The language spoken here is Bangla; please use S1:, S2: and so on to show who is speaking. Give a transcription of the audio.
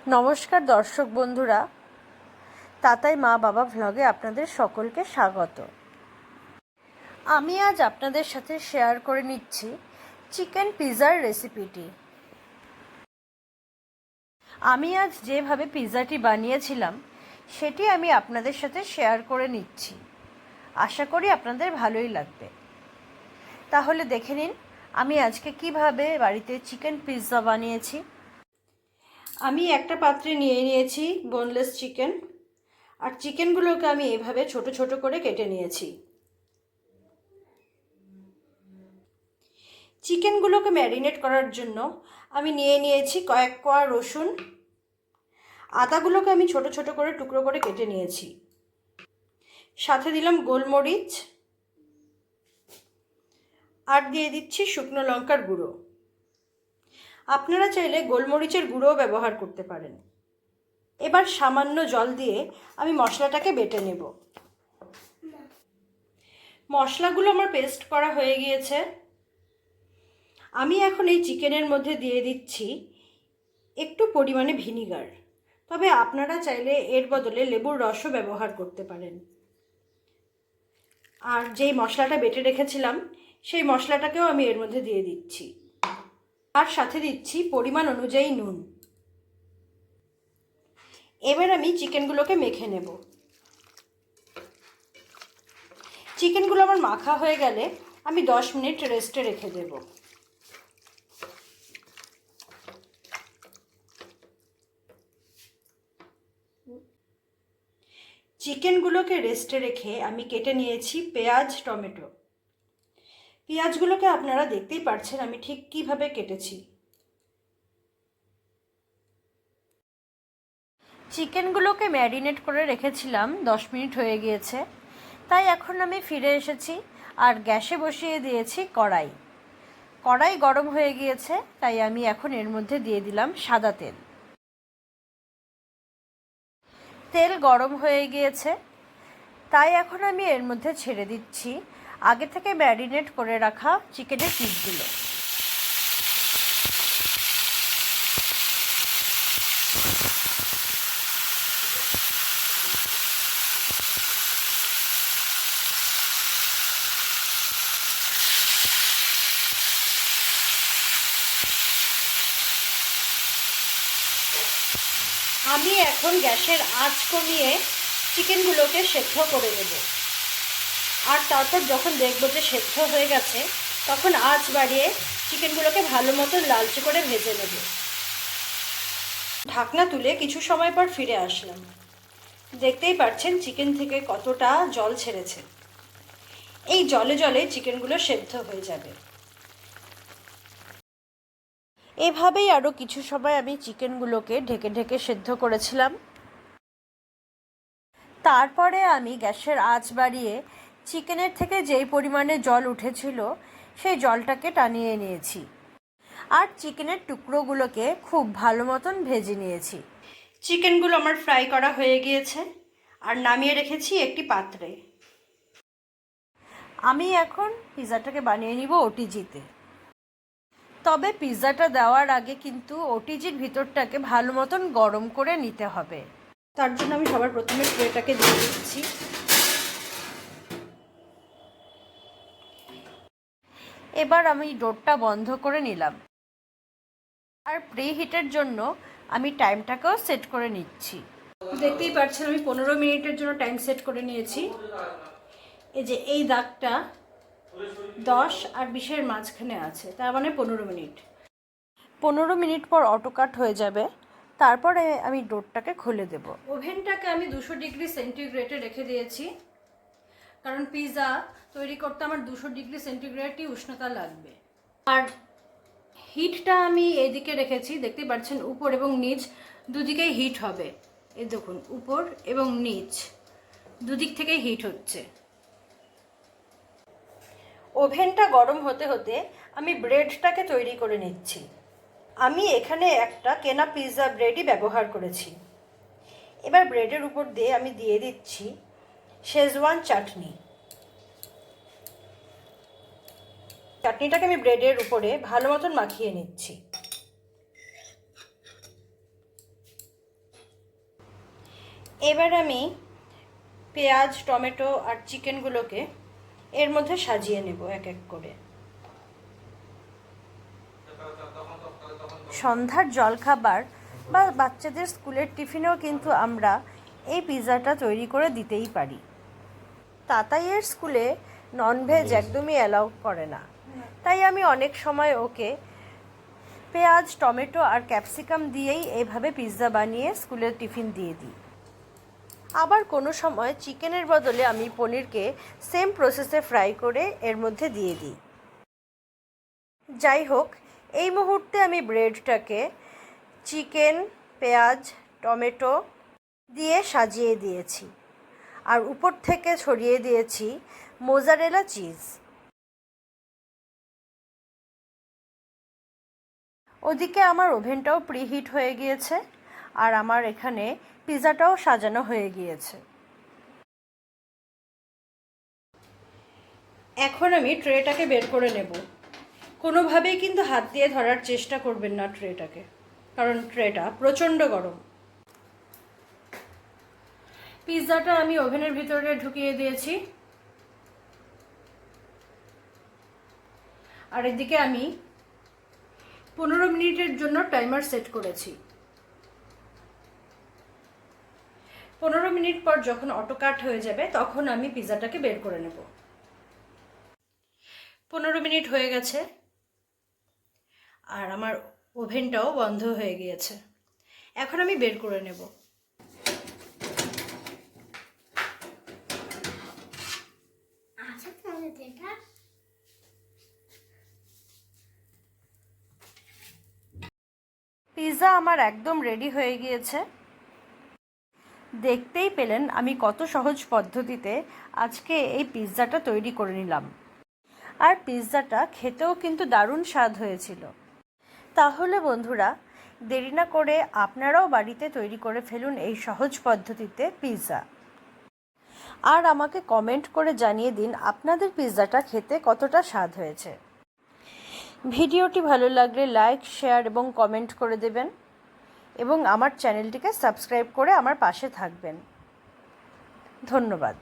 S1: নমস্কার দর্শক বন্ধুরা, তাতাই মা বাবা ভ্লগে আপনাদের সকলকে স্বাগত। আমি আজ আপনাদের সাথে শেয়ার করে নিচ্ছি চিকেন পিৎজার রেসিপিটি। আমি আজ যেভাবে পিৎজাটি বানিয়েছিলাম সেটি আমি আপনাদের সাথে শেয়ার করে নিচ্ছি। আশা করি আপনাদের ভালোই লাগবে। তাহলে দেখে নিন আমি আজকে কিভাবে বাড়িতে চিকেন পিৎজা বানিয়েছি। আমি একটা পাত্রে নিয়ে নিয়েছি বোনলেস চিকেন, আর চিকেনগুলোকে আমি এভাবে ছোট ছোট করে কেটে নিয়েছি। চিকেনগুলোকে ম্যারিনেট করার জন্য আমি নিয়ে নিয়েছি কয়েক কোয়া রসুন। আদাগুলোকে আমি ছোট ছোট করে টুকরো করে কেটে নিয়েছি। সাথে দিলাম গোলমরিচ, আর দিয়ে দিচ্ছি শুকনো লঙ্কার গুঁড়ো। আপনারা চাইলে গোলমরিচের গুঁড়োও ব্যবহার করতে পারেন। এবার সামান্য জল দিয়ে আমি মশলাটাকে বেটে নেব। মশলাগুলো আমার পেস্ট করা হয়ে গিয়েছে। আমি এখন এই চিকেনের মধ্যে দিয়ে দিচ্ছি একটু পরিমাণে ভিনিগার, তবে আপনারা চাইলে এর বদলে লেবুর রসও ব্যবহার করতে পারেন। আর যেই মশলাটা বেটে রেখেছিলাম সেই মশলাটাকেও আমি এর মধ্যে দিয়ে দিচ্ছি, আর সাথে দিচ্ছি পরিমাণ অনুযায়ী নুন। এবার আমি চিকেনগুলোকে মেখে নেব। চিকেনগুলো আমার মাখা হয়ে গেলে আমি 10 মিনিট রেস্টে রেখে দেব। চিকেনগুলোকে রেস্টে রেখে আমি কেটে নিয়েছি পেঁয়াজ, টমেটো। পেঁয়াজগুলোকে আপনারা দেখতেই পাচ্ছেন আমি ঠিক কিভাবে কেটেছি। চিকেনগুলোকে ম্যারিনেট করে রেখেছিলাম, 10 মিনিট হয়ে গিয়েছে, তাই এখন আমি ফিরে এসেছি আর গ্যাসে বসিয়ে দিয়েছি কড়াই। কড়াই গরম হয়ে গিয়েছে, তাই আমি এখন এর মধ্যে দিয়ে দিলাম সাদা তেল। তেল গরম হয়ে গিয়েছে, তাই এখন আমি এর মধ্যে ছেড়ে দিচ্ছি আগে থেকে ম্যারিনেট করে রাখা চিকেনের পিসগুলো। আমি এখন গ্যাসের আঁচ কমিয়ে চিকেনগুলোকে সেদ্ধ করে নেব, আর তারপর যখন দেখব যে সেদ্ধ হয়ে গেছে তখন আঁচ বাড়িয়ে চিকেনগুলোকে ভালো মতো লালচে করে ভেজে নেব। ঢাকনা তুলে কিছু সময় পর ফিরে আসলাম। দেখতেই পাচ্ছেন চিকেন থেকে কতটা জল ছেড়েছে। এই জলে জলে চিকেনগুলো সেদ্ধ হয়ে যাবে। এভাবেই আরও কিছু সময় আমি চিকেনগুলোকে ঢেকে ঢেকে সেদ্ধ করেছিলাম। তারপরে আমি গ্যাসের আঁচ বাড়িয়ে চিকেনের থেকে যেই পরিমাণে জল উঠেছিল সেই জলটাকে টানিয়ে নিয়েছি, আর চিকেনের টুকরোগুলোকে খুব ভালো মতন ভেজে নিয়েছি। চিকেনগুলো আমার ফ্রাই করা হয়ে গিয়েছে, আর নামিয়ে রেখেছি একটি পাত্রে। আমি এখন পিৎজাটাকে বানিয়ে নিব ওটিজিতে। তবে পিৎজাটা দেওয়ার আগে কিন্তু ওটিজির ভিতরটাকে ভালো মতন গরম করে নিতে হবে। তার জন্য আমি সবার প্রথমে ট্রেটাকে দিয়ে দিচ্ছি। এবার আমি ডোরটা বন্ধ করে নিলাম, আর প্রিহিটের জন্য আমি টাইমটাকেও সেট করে নিচ্ছি। দেখতেই পাচ্ছেন আমি 15 মিনিটের জন্য টাইম সেট করে নিয়েছি। এই যে এই দাগটা 10 আর 20-এর মাঝখানে আছে, তার মানে 15 মিনিট। 15 মিনিট পর অটো কাট হয়ে যাবে, তারপরে আমি ডোরটাকে খুলে দেব। ওভেনটাকে আমি 200 ডিগ্রি সেন্টিগ্রেডে রেখে দিয়েছি, কারণ পিৎজা তৈরি করতে আমার 200 ডিগ্রি সেন্টিগ্রেডই উষ্ণতা লাগবে। আর হিটটা আমি এইদিকে রেখেছি, দেখতে পাচ্ছেন উপর এবং নিচ দুদিকেই হিট হবে। এই দেখুন উপর এবং নিচ দুদিক থেকেই হিট হচ্ছে। ওভেনটা গরম হতে হতে আমি ব্রেডটাকে তৈরি করে নিচ্ছি। আমি এখানে একটা কেনা পিৎজা ব্রেডই ব্যবহার করেছি। এবার ব্রেডের উপর দিয়ে আমি দিয়ে দিচ্ছি শেজওয়ান চাটনি। চাটনিটাকে আমি ব্রেডের উপরে ভালো মতন মাখিয়ে নিচ্ছি। এবার আমি পেঁয়াজ, টমেটো আর চিকেনগুলোকে এর মধ্যে সাজিয়ে নেব এক এক করে। সন্ধ্যার জলখাবার বা বাচ্চাদের স্কুলের টিফিনেও কিন্তু আমরা এই পিৎজাটা তৈরি করে দিতেই পারি। তাতাইয়ের স্কুলে ননভেজ একদমই অ্যালাউ করে না, তাই আমি অনেক সময় ওকে পেঁয়াজ, টমেটো আর ক্যাপসিকাম দিয়েই এইভাবে পিৎজা বানিয়ে স্কুলের টিফিন দিয়ে দিই। আবার কোনো সময় চিকেনের বদলে আমি পনিরকে সেম প্রসেসে ফ্রাই করে এর মধ্যে দিয়ে দিই। যাই হোক, এই মুহূর্তে আমি ব্রেডটাকে চিকেন, পেঁয়াজ, টমেটো দিয়ে সাজিয়ে দিয়েছি আর উপর থেকে ছড়িয়ে দিয়েছি মোজারেলা চিজ। ওদিকে আমার ওভেনটাও প্রিহিট হয়ে গিয়েছে আর আমার এখানে পিৎজাটাও সাজানো হয়ে গিয়েছে। এখন আমি ট্রেটাকে বের করে নেব। কোনোভাবেই কিন্তু হাত দিয়ে ধরার চেষ্টা করবেন না ট্রেটাকে, কারণ ট্রেটা প্রচণ্ড গরম। পিৎজাটা আমি ওভেনের ভিতরে ঢুকিয়ে দিয়েছি আর এদিকে আমি 15 মিনিটের জন্য টাইমার সেট করেছি। 15 মিনিট পর যখন অটো কাট হয়ে যাবে তখন আমি পিৎজাটাকে বের করে নেব। 15 মিনিট হয়ে গেছে আর আমার ওভেনটাও বন্ধ হয়ে গিয়েছে। এখন আমি বের করে নেব। পিৎজা আমার একদম রেডি হয়ে গিয়েছে। দেখতেই পেলেন আমি কত সহজ পদ্ধতিতে আজকে এই পিৎজাটা তৈরি করে নিলাম। আর পিৎজাটা খেতেও কিন্তু দারুণ স্বাদ হয়েছিল। তাহলে বন্ধুরা, দেরি না করে আপনারাও বাড়িতে তৈরি করে ফেলুন এই সহজ পদ্ধতিতে পিৎজা। আর আমাকে কমেন্ট করে জানিয়ে দিন আপনাদের পিৎজাটা খেতে কতটা স্বাদ হয়েছে। ভিডিওটি ভালো লাগলে লাইক, শেয়ার এবং কমেন্ট করে দেবেন এবং আমার চ্যানেলটিকে সাবস্ক্রাইব করে আমার পাশে থাকবেন। ধন্যবাদ।